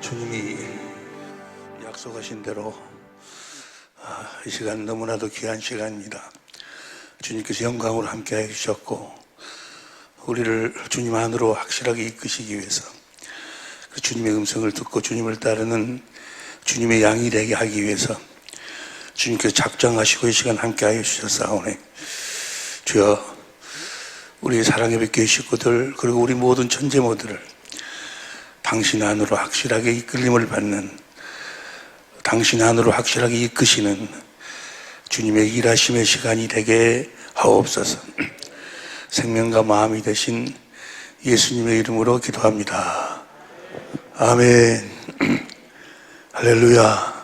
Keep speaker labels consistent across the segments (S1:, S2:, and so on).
S1: 주님이 약속하신 대로 이 시간 너무나도 귀한 시간입니다. 주님께서 영광으로 함께 해주셨고 우리를 주님 안으로 확실하게 이끄시기 위해서 그 주님의 음성을 듣고 주님을 따르는 주님의 양이 되게 하기 위해서 주님께서 작정하시고 이 시간 함께 하여 주셨사오니 주여, 우리 사랑의 백교회 식구들 그리고 우리 모든 천재모들을 당신 안으로 확실하게 이끌림을 받는, 당신 안으로 확실하게 이끄시는 주님의 일하심의 시간이 되게 하옵소서. 생명과 마음이 되신 예수님의 이름으로 기도합니다. 아멘. 할렐루야.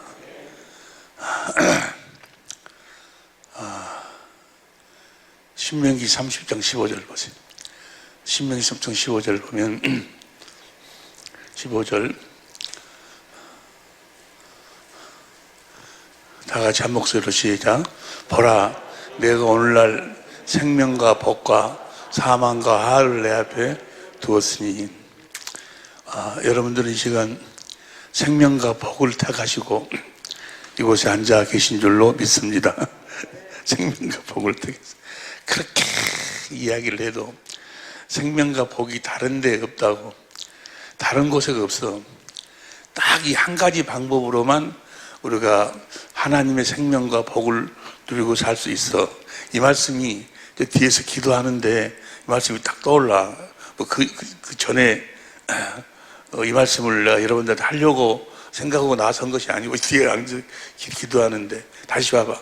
S1: 신명기 30장 15절 보세요. 신명기 30장 15절 보면 15절 다 같이 한 목소리로 시작. 보라, 내가 오늘날 생명과 복과 사망과 하를 내 앞에 두었으니. 여러분들은 이 시간 생명과 복을 택하시고 이곳에 앉아 계신 줄로 믿습니다. 생명과 복을 택해서 그렇게 이야기를 해도 생명과 복이 다른 데 없다고, 다른 곳에 없어. 딱 이 한 가지 방법으로만 우리가 하나님의 생명과 복을 누리고 살 수 있어. 이 말씀이 뒤에서 기도하는데 이 말씀이 딱 떠올라. 그 전에 이 말씀을 내가 여러분들한테 하려고 생각하고 나선 것이 아니고 뒤에 앉아 기도하는데, 다시 봐봐.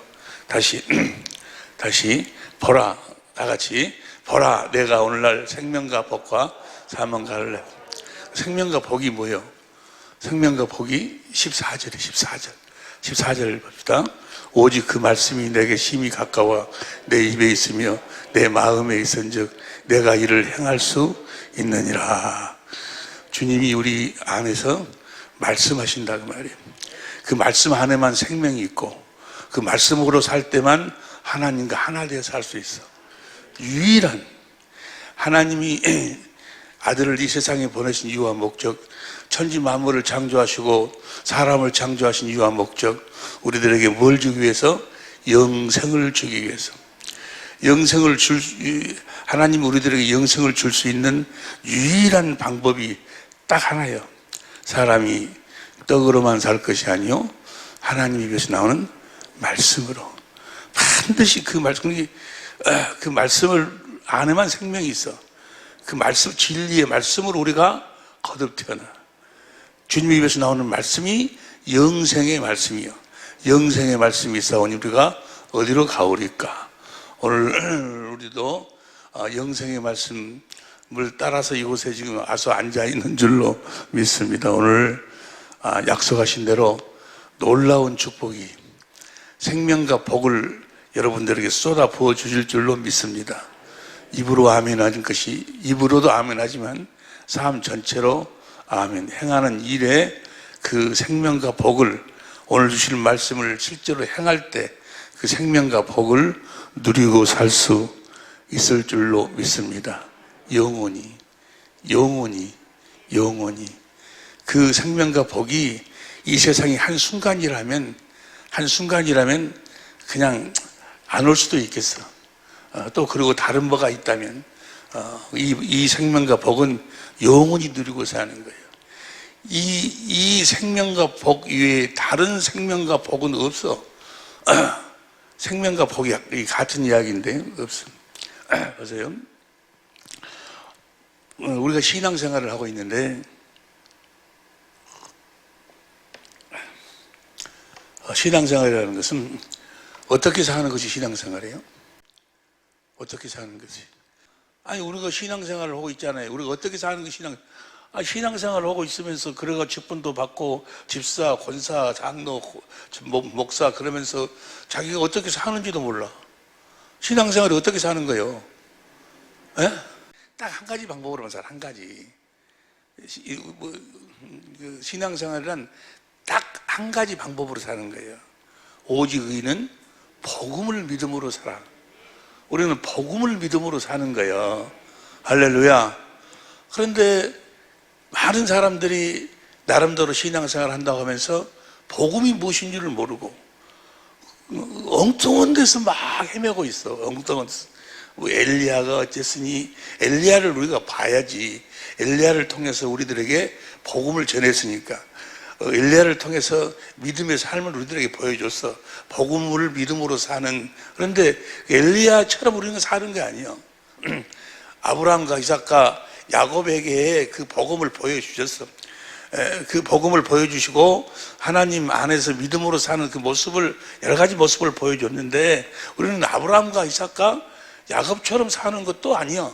S1: 다시 보라, 다 같이 보라, 내가 오늘날 생명과 복과 사망과 하를. 생명과 복이 뭐예요? 생명과 복이 14절에 14절 봅시다. 오직 그 말씀이 내게 심히 가까워 내 입에 있으며 내 마음에 있은즉 내가 이를 행할 수 있느니라. 주님이 우리 안에서 말씀하신다 그 말이에요. 그 말씀 안에만 생명이 있고 그 말씀으로 살 때만 하나님과 하나 되어 살 수 있어. 유일한 하나님이 아들을 이 세상에 보내신 이유와 목적, 천지 만물을 창조하시고 사람을 창조하신 이유와 목적, 우리들에게 뭘 주기 위해서? 영생을 주기 위해서. 하나님 우리들에게 영생을 줄 수 있는 유일한 방법이 딱 하나예요. 사람이 떡으로만 살 것이 아니요 하나님 입에서 나오는 말씀으로. 반드시 그 말씀을 안에만 생명이 있어. 그 말씀, 진리의 말씀으로 우리가 거듭 태어나. 주님의 입에서 나오는 말씀이 영생의 말씀이요. 영생의 말씀이 있사오니 우리가 어디로 가오리까? 오늘 우리도 영생의 말씀을 따라서 이곳에 지금 와서 앉아 있는 줄로 믿습니다. 오늘 약속하신 대로 놀라운 축복이, 생명과 복을 여러분들에게 쏟아 부어 주실 줄로 믿습니다. 입으로 아멘 하는 것이, 입으로도 아멘 하지만 삶 전체로 아멘 행하는 일에 그 생명과 복을, 오늘 주실 말씀을 실제로 행할 때 그 생명과 복을 누리고 살 수 있을 줄로 믿습니다. 영원히 그 생명과 복이 이 세상이 한순간이라면 그냥 안 올 수도 있겠어. 또 그리고 다른 뭐가 있다면 이 생명과 복은 영원히 누리고 사는 거예요. 이 생명과 복 외에 다른 생명과 복은 없어. 생명과 복이 같은 이야기인데 없어. 보세요. 우리가 신앙생활을 하고 있는데 신앙생활이라는 것은 어떻게 사는 것이 신앙생활이에요? 어떻게 사는 거지? 아니, 우리가 신앙생활을 하고 있잖아요. 우리가 어떻게 사는 게 신앙생활을 하고 있으면서 그래가 직분도 받고 집사, 권사, 장로, 목사 그러면서 자기가 어떻게 사는지도 몰라. 신앙생활이 어떻게 사는 거예요? 딱 한 가지 방법으로만 살아. 한 가지. 신앙생활이란 딱 한 가지 방법으로 사는 거예요. 오직 의는 복음을 믿음으로 살아. 우리는 복음을 믿음으로 사는 거예요. 할렐루야. 그런데 많은 사람들이 나름대로 신앙생활을 한다고 하면서 복음이 무엇인지를 모르고 엉뚱한 데서 막 헤매고 있어. 엉뚱한 데서. 뭐 엘리야가 어쨌으니 엘리야를 우리가 봐야지. 엘리야를 통해서 우리들에게 복음을 전했으니까 엘리야를 통해서 믿음의 삶을 우리들에게 보여줬어. 복음을 믿음으로 사는. 그런데 엘리야처럼 우리는 사는 게 아니야. 아브라함과 이삭과 야곱에게 그 복음을 보여주셨어. 그 복음을 보여주시고 하나님 안에서 믿음으로 사는 그 모습을, 여러 가지 모습을 보여줬는데 우리는 아브라함과 이삭과 야곱처럼 사는 것도 아니야.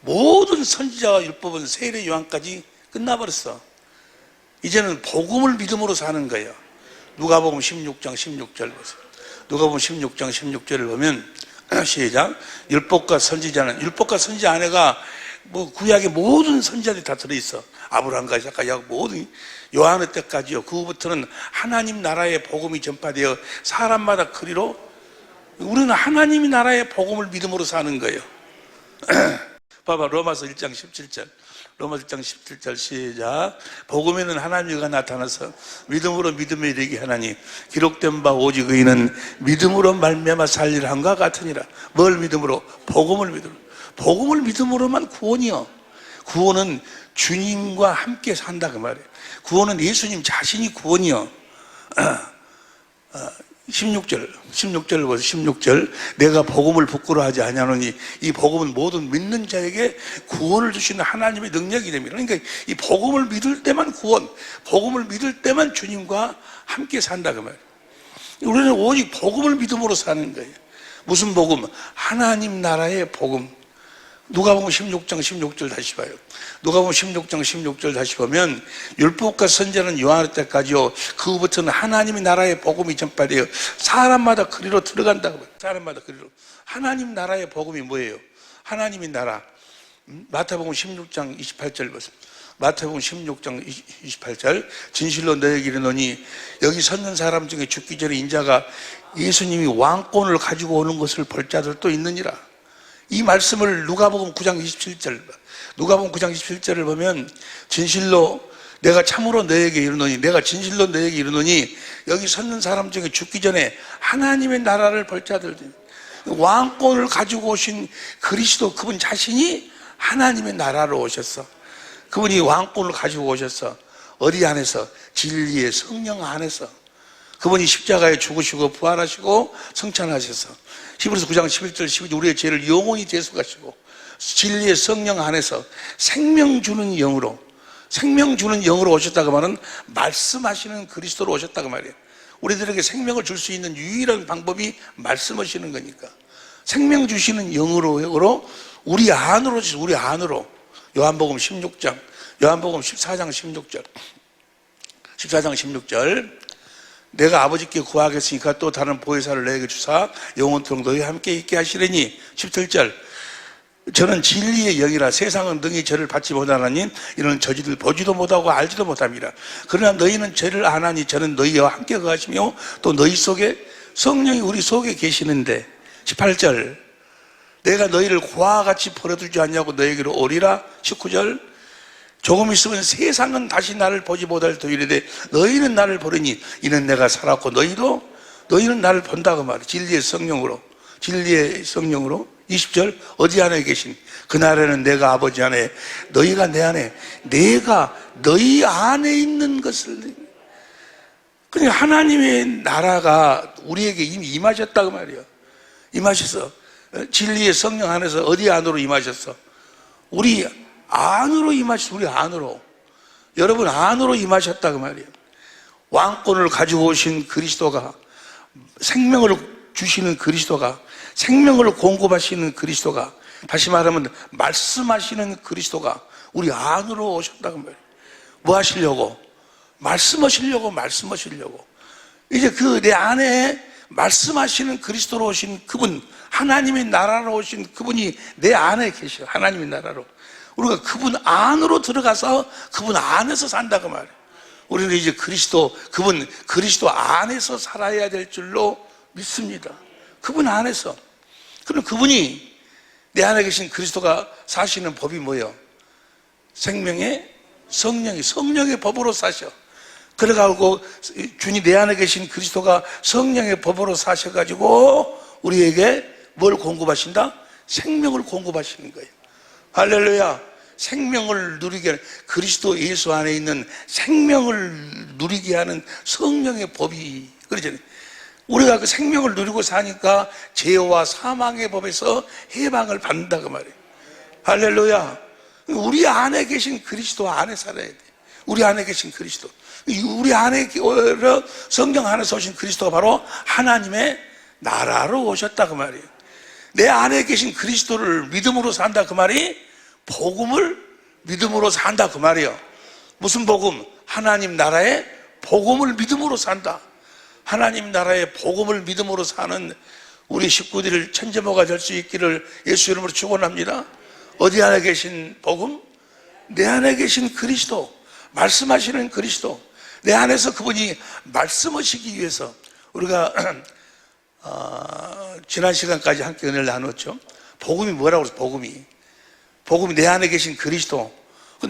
S1: 모든 선지자와 율법은 세례 요한까지 끝나버렸어. 이제는 복음을 믿음으로 사는 거예요. 누가복음 16장 16절 보세요. 누가복음 16장 16절을 보면 시작. 율법과 선지자 안에가 뭐 구약의 모든 선지자들이 다 들어있어. 아브라함과 이삭과 야곱 모든, 요한의 때까지요. 그 후부터는 하나님 나라의 복음이 전파되어 사람마다 그리로, 우리는 하나님의 나라의 복음을 믿음으로 사는 거예요. 봐봐, 로마서 1장 17절. 로마서 1장 17절 시작. 복음에는 하나님과 나타나서 믿음으로 믿음에 이르게 하나니 기록된 바 오직 의인은 믿음으로 말미암아 살리라 함과 같으니라. 뭘 믿음으로? 복음을 믿음으로. 복음을 믿음으로만 구원이요. 구원은 주님과 함께 산다 그 말이에요. 구원은 예수님 자신이 구원이요. 16절을 보세요. 16절. 내가 복음을 부끄러워하지 아니하노니 이 복음은 모든 믿는 자에게 구원을 주시는 하나님의 능력이 됩니다. 그러니까 이 복음을 믿을 때만 구원, 복음을 믿을 때만 주님과 함께 산다 그 말이에요. 우리는 오직 복음을 믿음으로 사는 거예요. 무슨 복음? 하나님 나라의 복음. 누가복음 16장 16절 다시 봐요. 누가복음 16장 16절 다시 보면 율법과 선지자는 요한의 때까지요. 그 후부터는 하나님의 나라의 복음이 전파되어 사람마다 그리로 들어간다고 봐요. 사람마다 그리로. 하나님 나라의 복음이 뭐예요? 하나님의 나라. 마태복음 16장 28절 보세요. 마태복음 16장 28절. 진실로 너에게 이르노니 여기 섰는 사람 중에 죽기 전에 인자가 예수님이 왕권을 가지고 오는 것을 볼 자들도 있느니라. 이 말씀을 누가복음 9장 27절, 누가복음 9장 27절을 보면 진실로 내가 참으로 너에게 이르노니, 내가 진실로 너에게 이르노니 여기 섰는 사람 중에 죽기 전에 하나님의 나라를 볼 자들, 왕권을 가지고 오신 그리스도, 그분 자신이 하나님의 나라로 오셨어. 그분이 왕권을 가지고 오셨어. 어디 안에서? 진리의 성령 안에서. 그분이 십자가에 죽으시고 부활하시고 성찬하셔서 히브리서 9장 11절 12절 우리의 죄를 영원히 대속하시고 진리의 성령 안에서 생명 주는 영으로, 생명 주는 영으로 오셨다고 말은 말씀하시는 그리스도로 오셨다고 말이에요. 우리들에게 생명을 줄 수 있는 유일한 방법이 말씀하시는 거니까 생명 주시는 영으로 우리 안으로 주시고, 우리 안으로. 요한복음 16장, 요한복음 14장 16절 14장 16절 내가 아버지께 구하겠으니까 또 다른 보혜사를 너에게 주사 영원토록 너희와 함께 있게 하시려니. 17절 저는 진리의 영이라 세상은 능히 저를 받지 못하나니 이는 저희들 보지도 못하고 알지도 못함이라. 그러나 너희는 저를 아나니 저는 너희와 함께 거하시며 또 너희 속에 성령이 우리 속에 계시는데. 18절 내가 너희를 고아와 같이 버려두지 않냐고 너희에게로 오리라. 19절 조금 있으면 세상은 다시 나를 보지 못할 터이르되 너희는 나를 보리니 이는 내가 살았고 너희는 나를 본다고 말해. 진리의 성령으로, 진리의 성령으로. 20절 어디 안에 계신 그날에는 내가 아버지 안에 너희가 내 안에, 내가 너희 안에 있는 것을. 그러니까 하나님의 나라가 우리에게 이미 임하셨다고 말이에요. 임하셔서 진리의 성령 안에서 어디 안으로 임하셨어? 우리 안으로 임하셨어. 우리 안으로. 여러분 안으로 임하셨다고 말이에요. 왕권을 가지고 오신 그리스도가, 생명을 주시는 그리스도가, 생명을 공급하시는 그리스도가, 다시 말하면 말씀하시는 그리스도가 우리 안으로 오셨다고 말이에요. 뭐 하시려고? 말씀하시려고. 이제 그 내 안에 말씀하시는 그리스도로 오신 그분, 하나님의 나라로 오신 그분이 내 안에 계셔요. 하나님의 나라로. 우리가 그분 안으로 들어가서 그분 안에서 산다고 말이에요. 우리는 이제 그분 그리스도 안에서 살아야 될 줄로 믿습니다. 그분 안에서. 그럼 그분이, 내 안에 계신 그리스도가 사시는 법이 뭐예요? 생명의 성령의 법으로 사셔. 그래가지고 주님 내 안에 계신 그리스도가 성령의 법으로 사셔가지고 우리에게 뭘 공급하신다? 생명을 공급하시는 거예요. 할렐루야. 생명을 누리게 하는, 그리스도 예수 안에 있는 생명을 누리게 하는 성령의 법이 그러잖아요. 우리가 그 생명을 누리고 사니까 죄와 사망의 법에서 해방을 받는다 그 말이에요. 할렐루야. 우리 안에 계신 그리스도 안에 살아야 돼. 우리 안에 계신 그리스도, 우리 안에 성령 안에서 오신 그리스도가 바로 하나님의 나라로 오셨다 그 말이에요. 내 안에 계신 그리스도를 믿음으로 산다 그 말이 복음을 믿음으로 산다 그 말이에요. 무슨 복음? 하나님 나라의 복음을 믿음으로 산다. 하나님 나라의 복음을 믿음으로 사는 우리 식구들을 천재모가 될 수 있기를 예수 이름으로 축원합니다. 어디 안에 계신 복음? 내 안에 계신 그리스도, 말씀하시는 그리스도, 내 안에서 그분이 말씀하시기 위해서 우리가 지난 시간까지 함께 은혜를 나눴죠. 복음이 뭐라고 그랬어? 복음이 내 안에 계신 그리스도.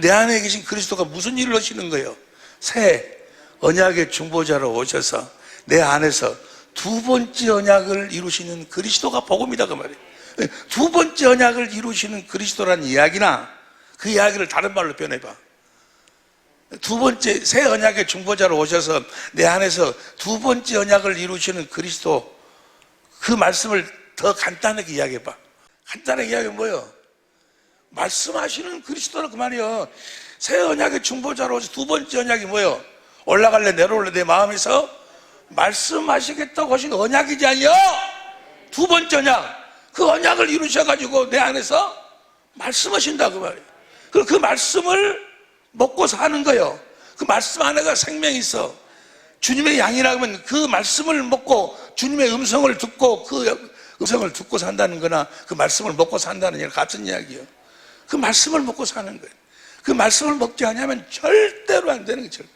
S1: 내 안에 계신 그리스도가 무슨 일을 하시는 거예요? 새 언약의 중보자로 오셔서 내 안에서 두 번째 언약을 이루시는 그리스도가 복음이다 그 말이에요. 두 번째 언약을 이루시는 그리스도라는 이야기나 그 이야기를 다른 말로 변해봐. 두 번째 새 언약의 중보자로 오셔서 내 안에서 두 번째 언약을 이루시는 그리스도, 그 말씀을 더 간단하게 이야기해봐. 간단하게 이야기하면 뭐예요? 말씀하시는 그리스도라 그 말이에요. 새 언약의 중보자로 오셔서 두 번째 언약이 뭐예요? 올라갈래 내려올래 내 마음에서 말씀하시겠다고 하신 언약이지 아니요? 두 번째 언약, 그 언약을 이루셔가지고 내 안에서 말씀하신다 그 말이에요. 그리고 그 말씀을 먹고 사는 거예요. 그 말씀 안에가 생명이 있어. 주님의 양이라고 하면 그 말씀을 먹고 주님의 음성을 듣고 그 음성을 듣고 산다는 거나 그 말씀을 먹고 산다는 게 같은 이야기예요. 그 말씀을 먹고 사는 거예요. 그 말씀을 먹지 않으면 절대로 안 되는 거예요. 절대.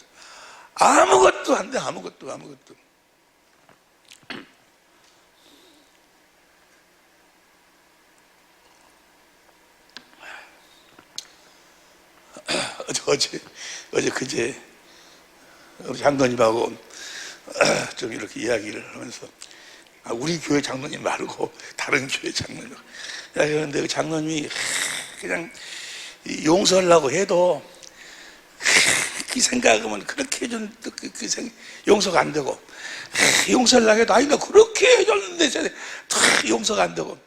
S1: 아무것도 안 돼. 아무것도. 어제 그제 우리 장로님하고 좀 이렇게 이야기를 하면서, 우리 교회 장로님 말고 다른 교회 장로님, 그런데 그 장로님이 그냥 용서하려고 해도 그 생각하면 그렇게 해준 용서가 안 되고, 용서하려고 해도 나 그렇게 해줬는데 용서가 안 되고,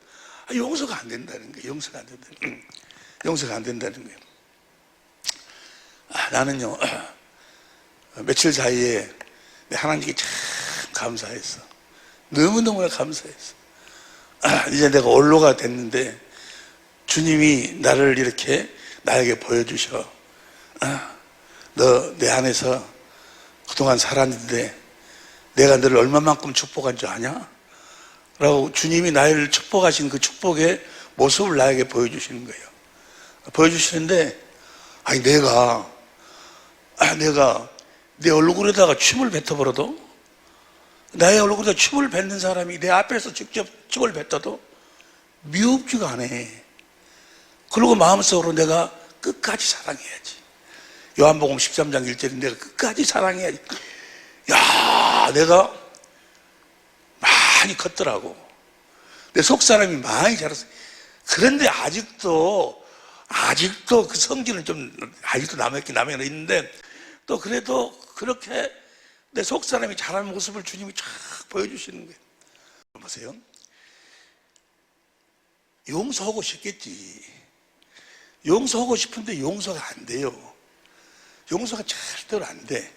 S1: 용서가 안 된다는 거예요. 용서가 안 된다는 거예요. 나는요, 며칠 사이에 하나님께 참 감사했어. 너무너무 감사했어. 이제 내가 원로가 됐는데 주님이 나를 이렇게 나에게 보여주셔. 너 내 안에서 그동안 살았는데 내가 너를 얼마만큼 축복한 줄 아냐? 라고 주님이 나를 축복하신 그 축복의 모습을 나에게 보여주시는 거예요. 보여주시는데, 내가 내 얼굴에다가 춤을 뱉어버려도, 나의 얼굴에다 춤을 뱉는 사람이 내 앞에서 직접 춤을 뱉어도 미흡지가 않아. 그리고 마음속으로 내가 끝까지 사랑해야지. 요한복음 13장 1절에 내가 끝까지 사랑해야지. 야, 내가 많이 컸더라고. 내 속사람이 많이 자랐어. 그런데 아직도 그 성질은 좀 아직도 남아있긴 있는데, 또 그래도 그렇게 내 속사람이 자란 모습을 주님이 쫙 보여주시는 거예요. 보세요. 용서하고 싶겠지. 용서하고 싶은데 용서가 안 돼요. 용서가 절대로 안 돼.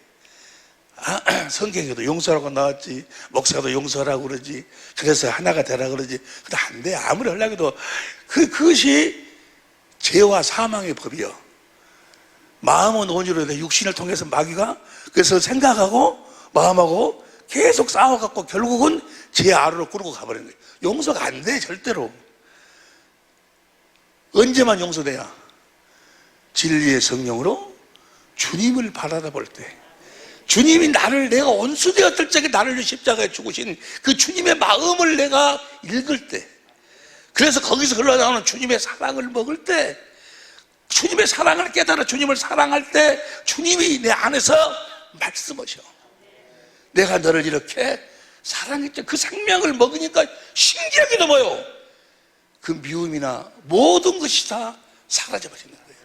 S1: 성경에도 용서라고 나왔지, 목사도 용서라고 그러지, 그래서 하나가 되라 그러지. 근데 안 돼. 아무리 하려고 해도 그것이 죄와 사망의 법이요. 마음은 온유로 돼. 육신을 통해서 마귀가 그래서 생각하고 마음하고 계속 싸워갖고 결국은 죄 아래로 끌고 가버리는 거예요. 용서가 안 돼. 절대로. 언제만 용서돼야? 진리의 성령으로 주님을 바라다 볼 때, 주님이 내가 원수되었을 적에 나를 십자가에 죽으신 그 주님의 마음을 내가 읽을 때, 그래서 거기서 흘러나오는 주님의 사랑을 먹을 때, 주님의 사랑을 깨달아 주님을 사랑할 때 주님이 내 안에서 말씀하셔. 내가 너를 이렇게 사랑했죠. 그 생명을 먹으니까 신기하게도 뭐요? 그 미움이나 모든 것이 다 사라져버리는 거예요.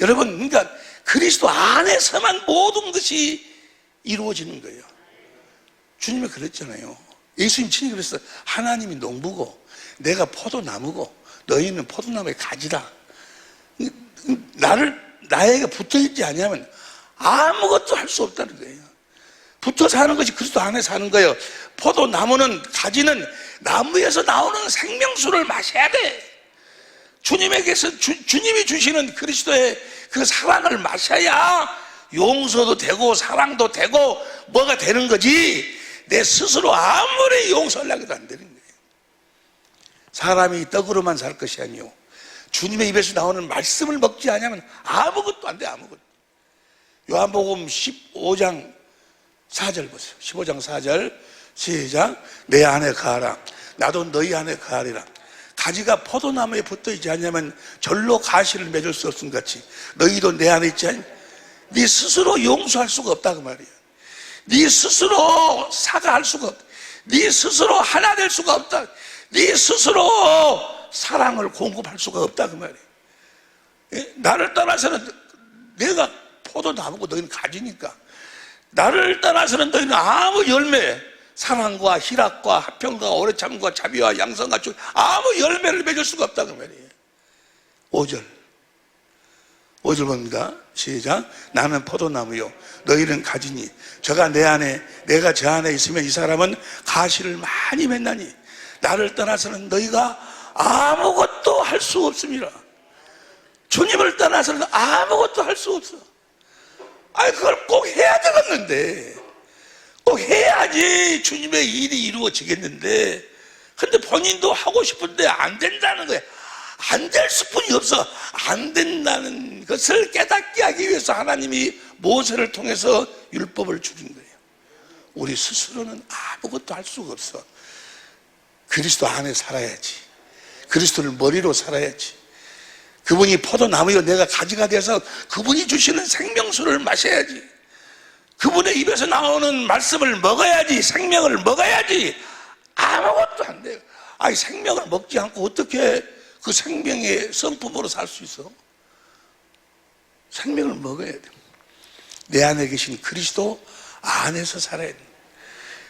S1: 여러분, 그러니까 그리스도 안에서만 모든 것이 이루어지는 거예요. 주님이 그랬잖아요. 예수님 친히 그랬어요. 하나님이 농부고 내가 포도나무고 너희는 포도나무의 가지다. 나에게 붙어있지 않으면 아무것도 할 수 없다는 거예요. 붙어 사는 것이 그리스도 안에 사는 거예요. 포도나무는, 가지는 나무에서 나오는 생명수를 마셔야 돼. 주님에게서 주님이 주시는 그리스도의 그 사랑을 마셔야 용서도 되고 사랑도 되고 뭐가 되는 거지. 내 스스로 아무리 용서하려고 해도 안 되는 거예요. 사람이 떡으로만 살 것이 아니요 주님의 입에서 나오는 말씀을 먹지 않으면 아무것도 안 돼. 아무것도. 요한복음 15장 4절 보세요. 15장 4절 시작. 내 안에 거하라 나도 너희 안에 거하리라. 가지가 포도나무에 붙어있지 않냐면 절로 가시를 맺을 수 없음 같이 너희도 내 안에 있지 않니? 네 스스로 용서할 수가 없다 그 말이야. 네 스스로 사과할 수가 없다. 네 스스로 하나 될 수가 없다. 네 스스로 사랑을 공급할 수가 없다 그 말이야. 나를 떠나서는 내가 포도나무고 너희는 가지니까 나를 떠나서는 너희는 아무 열매, 사랑과 희락과 화평과 오래 참과 자비와 양성과 아무 열매를 맺을 수가 없다 그 말이에요. 5절 봅니다. 시작. 나는 포도나무요 너희는 가지니 저가 내 안에 내가 저 안에 있으면 이 사람은 가시를 많이 맺나니 나를 떠나서는 너희가 아무것도 할 수 없습니다. 주님을 떠나서는 아무것도 할 수 없어. 아니 그걸 꼭 해야 되겠는데 꼭 해야지 주님의 일이 이루어지겠는데 근데 본인도 하고 싶은데 안 된다는 거예요. 안 될 수뿐이 없어. 안 된다는 것을 깨닫게 하기 위해서 하나님이 모세를 통해서 율법을 주신 거예요. 우리 스스로는 아무것도 할 수가 없어. 그리스도 안에 살아야지. 그리스도를 머리로 살아야지. 그분이 포도나무요 내가 가지가 돼서 그분이 주시는 생명수를 마셔야지. 그분의 입에서 나오는 말씀을 먹어야지. 생명을 먹어야지. 아무것도 안 돼요. 아니 생명을 먹지 않고 어떻게 그 생명의 성품으로 살 수 있어? 생명을 먹어야 돼. 내 안에 계신 그리스도 안에서 살아야 돼.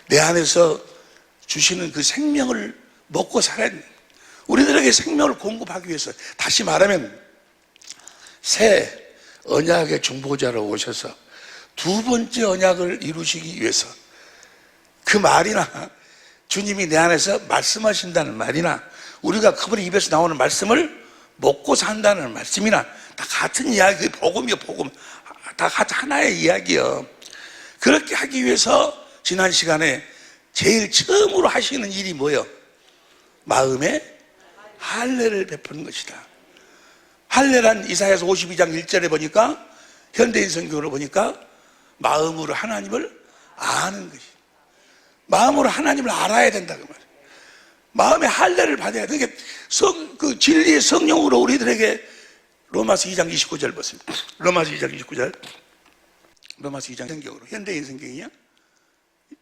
S1: 내 안에서 주시는 그 생명을 먹고 살아야 돼. 우리들에게 생명을 공급하기 위해서 다시 말하면 새 언약의 중보자로 오셔서 두 번째 언약을 이루시기 위해서 그 말이나 주님이 내 안에서 말씀하신다는 말이나 우리가 그분의 입에서 나오는 말씀을 먹고 산다는 말씀이나 다 같은 이야기, 복음이요 복음. 다 같은 하나의 이야기요. 그렇게 하기 위해서 지난 시간에 제일 처음으로 하시는 일이 뭐예요? 마음에 할례를 베푸는 것이다. 할례란 이사야서 52장 1절에 보니까 현대인 성경으로 보니까 마음으로 하나님을 아는 것이. 마음으로 하나님을 알아야 된다 그 말이에요. 마음의 할례를 받아야 돼. 그 진리의 성령으로 우리들에게 로마서 2장 29절 보십니다. 로마서 2장 29절. 로마서 2장 성경으로 현대인 성경이야?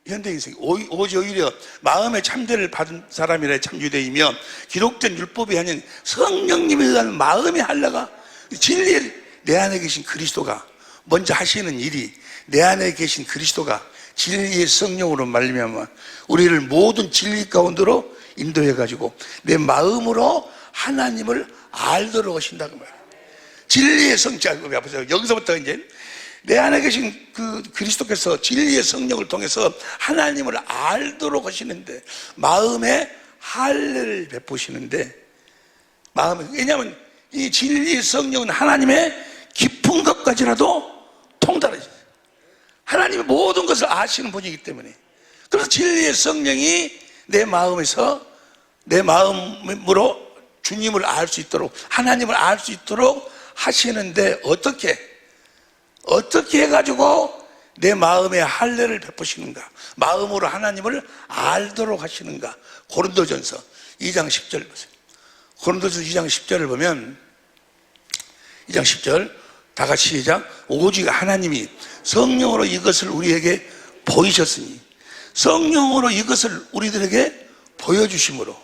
S1: 현대인 성경. 오히려 마음의 참되를 받은 사람이라 참유대이며 기록된 율법이 아닌 성령님에 의한 마음의 할례가 진리의 내 안에 계신 그리스도가 먼저 하시는 일이 내 안에 계신 그리스도가 진리의 성령으로 말미암아 우리를 모든 진리 가운데로 인도해가지고 내 마음으로 하나님을 알도록 하신다고 말이에요. 진리의 성령, 여기서부터 이제 내 안에 계신 그 그리스도께서 진리의 성령을 통해서 하나님을 알도록 하시는데 마음에 할례를 베푸시는데 왜냐하면 이 진리의 성령은 하나님의 깊은 것까지라도 통달하죠. 하나님의 모든 것을 아시는 분이기 때문에 그래서 진리의 성령이 내 마음에서 내 마음으로 주님을 알 수 있도록 하나님을 알 수 있도록 하시는데 어떻게 해가지고 내 마음에 할례를 베푸시는가? 마음으로 하나님을 알도록 하시는가? 고린도전서 2장 10절 보세요. 고린도전서 2장 10절을 보면 2장 10절 다 같이 시작. 오직 하나님이 성령으로 이것을 우리에게 보이셨으니, 성령으로 이것을 우리들에게 보여주심으로,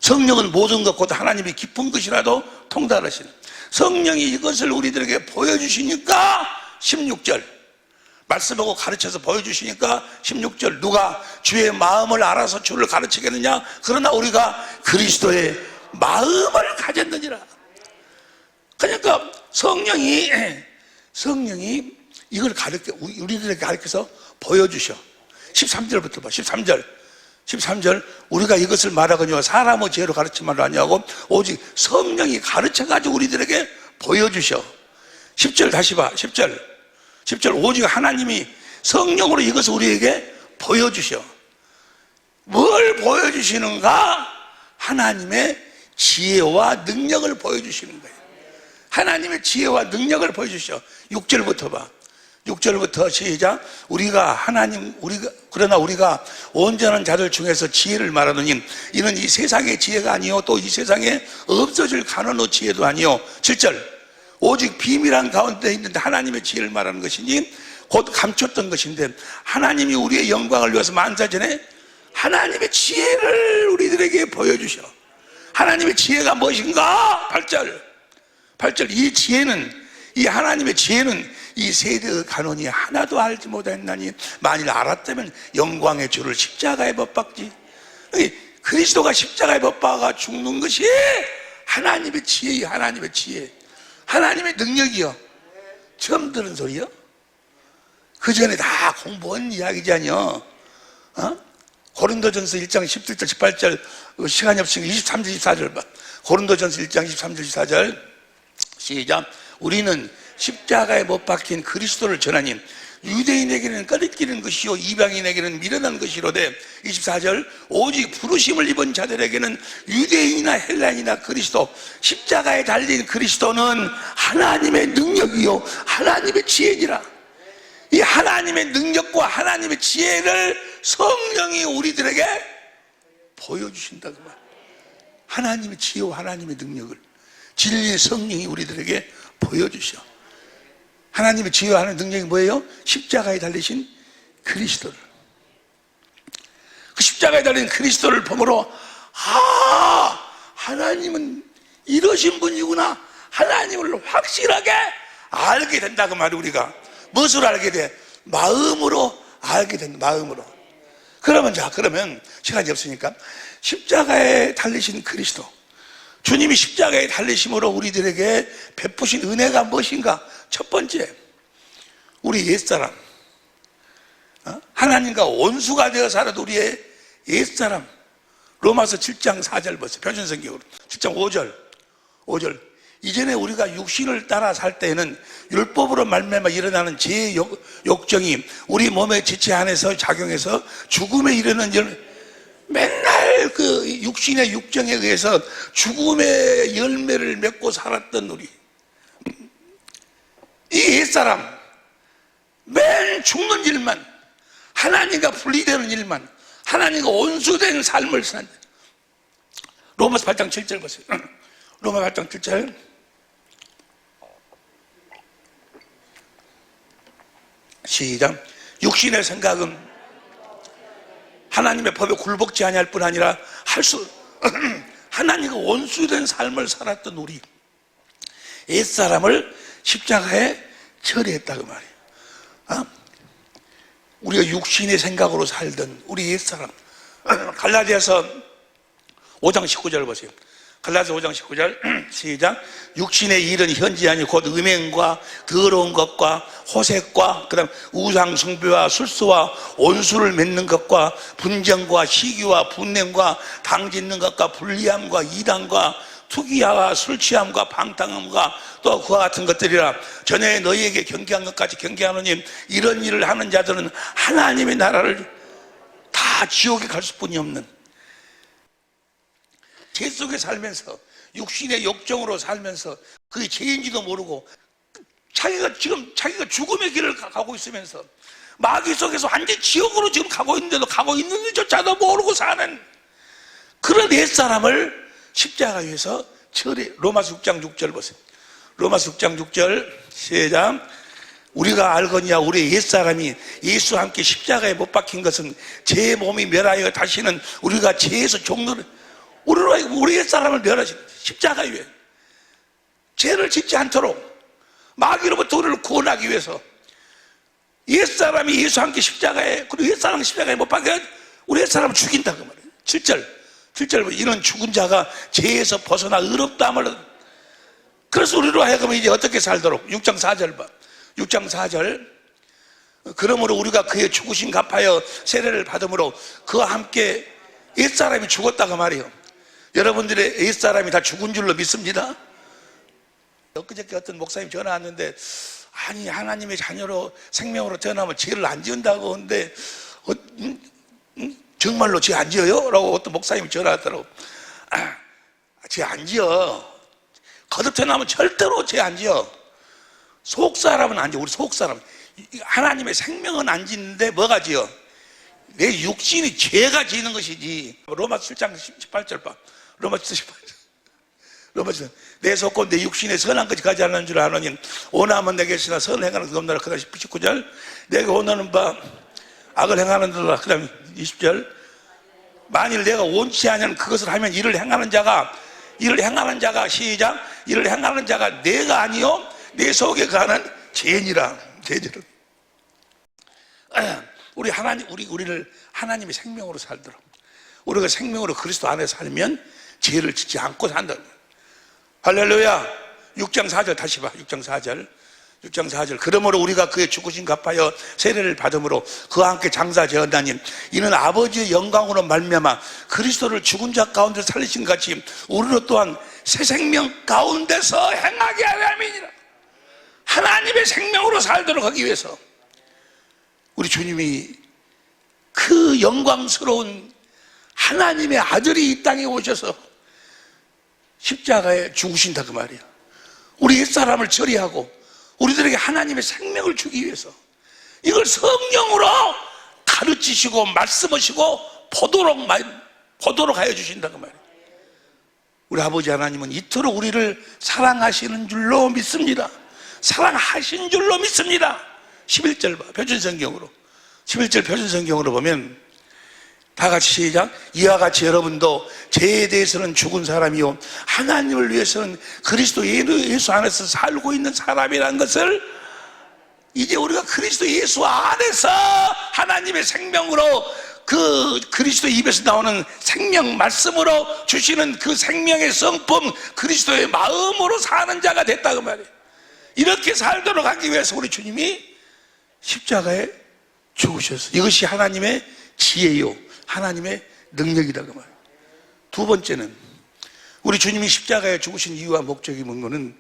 S1: 성령은 모든 것 곧 하나님이 깊은 것이라도 통달하시는, 성령이 이것을 우리들에게 보여주시니까 16절 말씀하고 가르쳐서 보여주시니까 16절 누가 주의 마음을 알아서 주를 가르치겠느냐? 그러나 우리가 그리스도의 마음을 가졌느니라. 그러니까 성령이 이걸 우리들에게 가르쳐서 보여주셔. 13절부터 봐. 13절 우리가 이것을 말하거니와 사람의 지혜로 가르치말로 아니하고 오직 성령이 가르쳐가지고 우리들에게 보여주셔. 10절 다시 봐. 10절 오직 하나님이 성령으로 이것을 우리에게 보여주셔. 뭘 보여주시는가? 하나님의 지혜와 능력을 보여주시는 거예요. 하나님의 지혜와 능력을 보여주셔. 6절부터 봐. 6절부터 시작. 그러나 우리가 온전한 자들 중에서 지혜를 말하노니 이는 이 세상의 지혜가 아니요 또 이 세상에 없어질 가난의 지혜도 아니요. 7절 오직 비밀한 가운데 있는데 하나님의 지혜를 말하는 것이니 곧 감췄던 것인데 하나님이 우리의 영광을 위해서 만사전에 하나님의 지혜를 우리들에게 보여주셔. 하나님의 지혜가 무엇인가? 8절 이 하나님의 지혜는 이 세대의 간원이 하나도 알지 못했나니 만일 알았다면 영광의 주를 십자가에 못 박지. 그리스도가 십자가에 못 박아 죽는 것이 하나님의 지혜예요. 하나님의 지혜, 하나님의 능력이요. 처음 들은 소리요? 그 전에 다 공부한 이야기잖아요. 고린도전서 1장 17절 18절 시간이 없으니까 23절 24절 봐. 고린도전서 1장 23절 24절 시작. 우리는 십자가에 못 박힌 그리스도를 전하니 유대인에게는 꺼리끼는 것이요 이방인에게는 미련한 것이로되 24절 오직 부르심을 입은 자들에게는 유대인이나 헬라인이나 그리스도 십자가에 달린 그리스도는 하나님의 능력이요 하나님의 지혜니라. 이 하나님의 능력과 하나님의 지혜를 성령이 우리들에게 보여주신다고 말. 하나님의 지혜와 하나님의 능력을 진리의 성령이 우리들에게 보여주셔. 하나님의 지혜와 하나님의 능력이 뭐예요? 십자가에 달리신 그리스도를. 그 십자가에 달린 그리스도를 보므로 하나님은 이러신 분이구나. 하나님을 확실하게 알게 된다고 말이에요. 우리가 무엇으로 알게 돼? 마음으로 알게 된다. 마음으로. 그러면 시간이 없으니까 십자가에 달리신 그리스도, 주님이 십자가에 달리심으로 우리들에게 베푸신 은혜가 무엇인가? 첫 번째, 우리 옛사람, 하나님과 원수가 되어 살아도 우리의 옛사람. 로마서 7장 4절 보세요. 표준성경으로 7장 5절 이전에 우리가 육신을 따라 살 때에는 율법으로 말미암아 일어나는 죄의 욕정이 우리 몸의 지체 안에서 작용해서 죽음에 이르는 맨날 그 육신의 육정에 의해서 죽음의 열매를 맺고 살았던 우리, 이 옛사람, 맨 죽는 일만, 하나님과 분리되는 일만, 하나님과 원수된 삶을 산. 로마서 8장 7절 보세요. 로마 8장 7절 시작. 육신의 생각은 하나님의 법에 굴복지 아니할 뿐 아니라 하나님과 원수된 삶을 살았던 우리 옛사람을 십자가에 처리했다고 말이에요. 우리가 육신의 생각으로 살던 우리 옛사람. 갈라디아서 5장 19절 보세요. 갈라디아서 5장 19절 시작. 육신의 일은 현지하니 곧 음행과 더러운 것과 호색과 그다음 우상 숭배와 술수와 온수를 맺는 것과 분쟁과 시기와 분냄과 당짓는 것과 불리함과 이단과 투기와 술취함과 방탕함과 또 그와 같은 것들이라. 전에 너희에게 경계한 것까지 경계하노니 이런 일을 하는 자들은 하나님의 나라를 다 지옥에 갈 수뿐이 없는, 죄 속에 살면서 육신의 욕정으로 살면서 그게 죄인지도 모르고 자기가 죽음의 길을 가고 있으면서 마귀 속에서 완전 지옥으로 지금 가고 있는데도 가고 있는지조차도 모르고 사는 그런 옛사람을 십자가 위에서 처리. 로마서 6장 6절 보세요. 로마서 6장 6절 시작. 우리가 알거니와 우리 옛사람이 예수와 함께 십자가에 못 박힌 것은 제 몸이 멸하여 다시는 우리가 죄에서 종로를 우리 옛사람을 멸하신 십자가 위에 죄를 짓지 않도록 마귀로부터 우리를 구원하기 위해서 옛사람이 예수와 함께 십자가에, 그리고 옛사람 십자가에 못 박혀 우리 옛사람을 죽인다고 말이에요. 7절 이런 죽은 자가 죄에서 벗어나 의롭다함을, 그래서 우리로 하여금 이제 어떻게 살도록 6장 4절 봐. 6장 4절. 그러므로 우리가 그의 죽으신 갚하여 세례를 받음으로 그와 함께 옛사람이 죽었다고 말이에요. 여러분들의 옛사람이 다 죽은 줄로 믿습니다. 엊그저께 어떤 목사님 전화 왔는데, 아니 하나님의 자녀로 생명으로 태어나면 죄를 안 지은다고 하는데 정말로 죄 안 지어요? 라고 어떤 목사님이 전화 왔더라고. 죄 안 지어. 거듭 태어나면 절대로 죄 안 지어. 속사람은 안 지어. 우리 속사람 하나님의 생명은 안 짓는데 뭐가 지어? 내 육신이 죄가 지는 것이지. 로마서 7장 18절 봐. 로마서 18절. 로마서 내 속고 내 육신에 선한 것이 가지 않는 줄 아노니 원하면 내게 있으나 선을 행하는 그 없나라. 그 다음에 19절 내가 원하는 바 악을 행하는 자라. 그 다음에 20절 만일 내가 원치 않으면 그것을 하면 이를 행하는 자가 시작. 이를 행하는 자가 내가 아니요 내 속에 가는 죄니라. 죄지를 우리를 하나님의 생명으로 살도록, 우리가 생명으로 그리스도 안에 살면 죄를 짓지 않고 산다. 할렐루야. 6장 4절 다시 봐. 6장 4절. 그러므로 우리가 그의 죽으신 갚하여 세례를 받음으로 그와 함께 장사되었나니 이는 아버지의 영광으로 말미암아 그리스도를 죽은 자 가운데 살리신 같이 우리로 또한 새 생명 가운데서 행하게 하려 함이니라. 하나님의 생명으로 살도록 하기 위해서 우리 주님이 그 영광스러운 하나님의 아들이 이 땅에 오셔서 십자가에 죽으신다 그 말이야. 우리 옛사람을 처리하고 우리들에게 하나님의 생명을 주기 위해서 이걸 성령으로 가르치시고 말씀하시고 보도록 하여 주신다 그 말이야. 우리 아버지 하나님은 이토록 우리를 사랑하시는 줄로 믿습니다. 사랑하신 줄로 믿습니다. 11절 봐. 표준성경으로 11절 표준성경으로 보면 다 같이 시작. 이와 같이 여러분도 죄에 대해서는 죽은 사람이요 하나님을 위해서는 그리스도 예수 안에서 살고 있는 사람이라는 것을, 이제 우리가 그리스도 예수 안에서 하나님의 생명으로 그 그리스도 입에서 나오는 생명 말씀으로 주시는 그 생명의 성품 그리스도의 마음으로 사는 자가 됐다고 말이에요. 이렇게 살도록 하기 위해서 우리 주님이 십자가에 죽으셨어요. 이것이 하나님의 지혜요 하나님의 능력이다 그 말이에요. 두 번째는 우리 주님이 십자가에 죽으신 이유와 목적이 뭔가는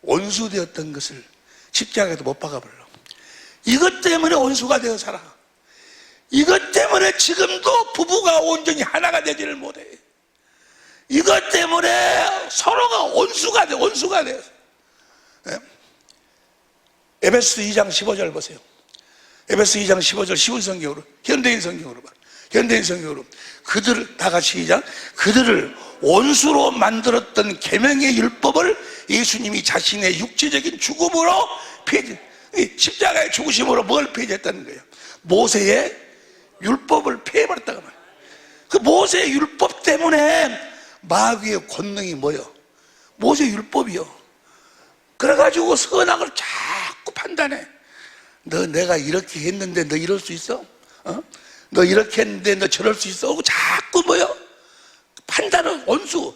S1: 원수되었던 것을 십자가에도 못 박아버려. 이것 때문에 원수가 되어 살아. 이것 때문에 지금도 부부가 온전히 하나가 되지를 못해. 이것 때문에 서로가 원수가 돼. 에베소 2장 15절 보세요. 에베소 2장 15절 쉬운 성경으로, 현대인 성경으로 봐. 현대인 성경으로 그들을 다 같이 시작. 그들을 원수로 만들었던 계명의 율법을 예수님이 자신의 육체적인 죽음으로 폐지, 십자가의 죽으심으로 뭘 폐지했다는 거예요? 모세의 율법을 폐해버렸다고 말이에요. 그 모세의 율법 때문에 마귀의 권능이 뭐요? 모세의 율법이요. 그래가지고 선악을 자꾸 판단해. 너 내가 이렇게 했는데 너 이럴 수 있어? 너 이렇게 했는데 너 저럴 수 있어? 하고 자꾸 뭐요? 판단은 원수.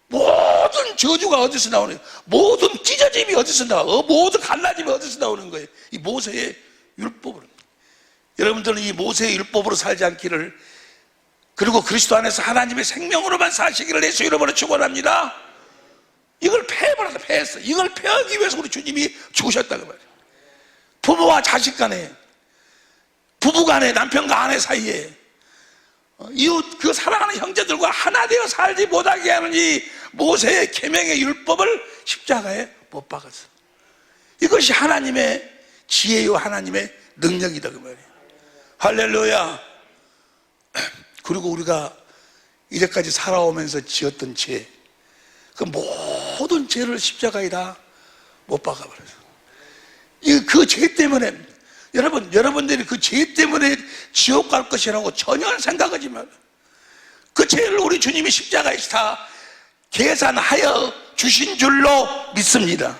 S1: 모든 저주가 어디서 나오는 거예요? 모든 찢어짐이 어디서 나와? 모든 갈라짐이 어디서 나오는 거예요? 이 모세의 율법으로. 여러분들은 이 모세의 율법으로 살지 않기를, 그리고 그리스도 안에서 하나님의 생명으로만 사시기를 예수 이름으로 축원합니다. 이걸 폐했어. 이걸 폐하기 위해서 우리 주님이 죽으셨다고 말이에요. 부모와 자식 간에, 부부 간에, 남편과 아내 사이에, 이웃 그 사랑하는 형제들과 하나 되어 살지 못하게 하는 이 모세의 계명의 율법을 십자가에 못 박았어. 이것이 하나님의 지혜요 하나님의 능력이다 그 말이에요. 할렐루야. 그리고 우리가 이제까지 살아오면서 지었던 죄, 그 모든 죄를 십자가에 다 못 박아버렸어. 그 죄 때문에, 여러분들이 그 죄 때문에 지옥 갈 것이라고 전혀 생각하지 마라. 그 죄를 우리 주님이 십자가에서 다 계산하여 주신 줄로 믿습니다.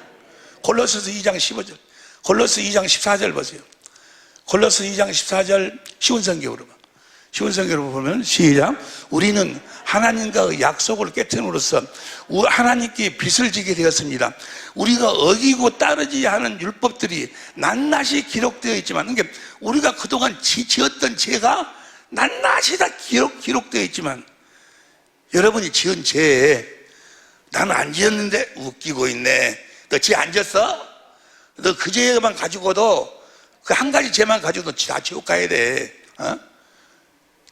S1: 골로새서 2장 15절, 골로새 2장 14절 보세요. 골로새 2장 14절 쉬운 성경으로 봐. 쉬운 성경으로 보면 시작. 우리는 하나님과의 약속을 깨뜨림으로써 하나님께 빚을 지게 되었습니다. 우리가 어기고 따르지 않은 율법들이 낱낱이 기록되어 있지만, 그러니까 우리가 그동안 지었던 죄가 낱낱이 다 기록되어 있지만, 여러분이 지은 죄에 나는 안 지었는데 웃기고 있네. 너 죄 안 지었어? 너 그 죄만 가지고도 그 한 가지 죄만 가지고도 다 지옥 가야 돼.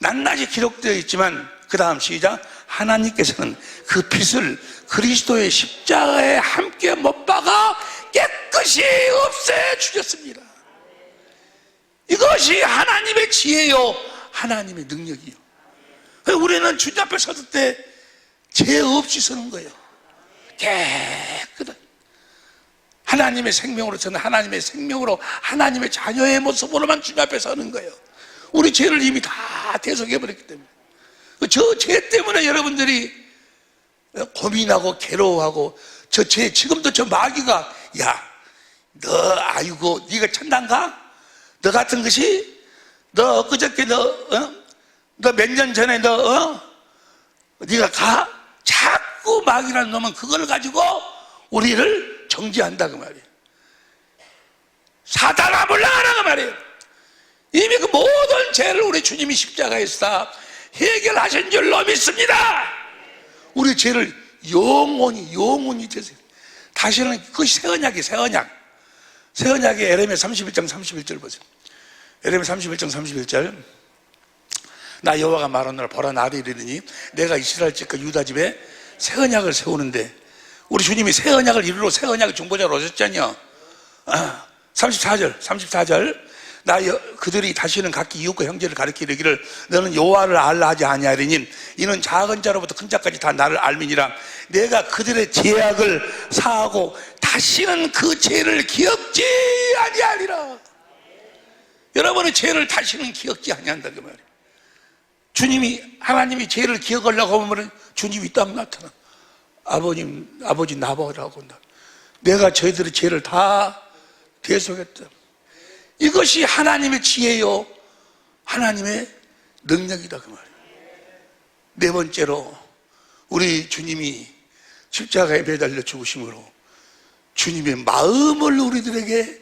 S1: 낱낱이 기록되어 있지만 그 다음 시작. 하나님께서는 그 빚을 그리스도의 십자가에 함께 못 박아 깨끗이 없애 주셨습니다. 이것이 하나님의 지혜요, 하나님의 능력이요. 우리는 주님 앞에 섰을 때 죄 없이 서는 거예요. 깨끗한 하나님의 생명으로 서는, 하나님의 생명으로 하나님의 자녀의 모습으로만 주님 앞에 서는 거예요. 우리 죄를 이미 다 대속해버렸기 때문에. 저 죄 때문에 여러분들이 고민하고 괴로워하고, 저 죄, 지금도 저 마귀가, 야, 너 아이고 네가 천당 가? 너 같은 것이? 너 엊그저께 너 몇 년 전에 네가 가? 자꾸 마귀라는 놈은 그걸 가지고 우리를 정죄한다 그 말이에요. 사단아 물러가라 그 말이에요. 이미 그 모든 죄를 우리 주님이 십자가에서 다 해결하신 줄로 믿습니다. 우리 죄를 영원히 되세요. 다시는 그것이 새 언약이에요. 새 언약의 에레미야 31장 31절 보세요. 에레미야 31장 31절. 나 여호와가 말하노라. 보라 날이 이르리니 내가 이스라엘 집과 유다 집에 새 언약을 세우는데, 우리 주님이 새 언약을 이루러 새 언약의 중보자로 오셨잖아요. 34절. 그들이 다시는 각기 이웃과 형제를 가리키기를 너는 여호와를 알라 하지 아니하리니 이는 작은 자로부터 큰 자까지 다 나를 알미니라. 내가 그들의 죄악을 사하고 다시는 그 죄를 기억지 아니하리라. 여러분의 죄를 다시는 기억지 아니한다 그 말이에요. 하나님이 죄를 기억하려고 하면 주님이 딱 나타나. 아버지 나보라고 한다. 내가 저희들의 죄를 다 대속했다. 이것이 하나님의 지혜요, 하나님의 능력이다 그 말이에요. 네 번째로, 우리 주님이 십자가에 매달려 죽으심으로 주님의 마음을 우리들에게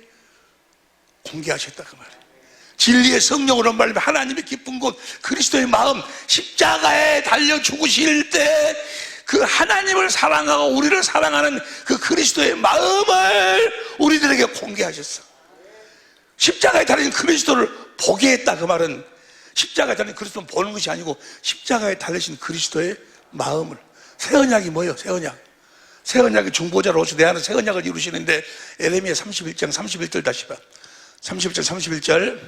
S1: 공개하셨다 그 말이에요. 진리의 성령으로 말하면 하나님의 기쁜 곳 그리스도의 마음, 십자가에 달려 죽으실 때 그 하나님을 사랑하고 우리를 사랑하는 그 그리스도의 마음을 우리들에게 공개하셨어. 십자가에 달린 그리스도를 보게 했다 그 말은, 십자가에 달린 그리스도를 보는 것이 아니고 십자가에 달리신 그리스도의 마음을. 새 언약이 뭐예요? 새 언약이 중보자로 오셔서 내 안에 새 언약을 이루시는데, 에레미야 31장 31절 다시 봐. 31장 31절.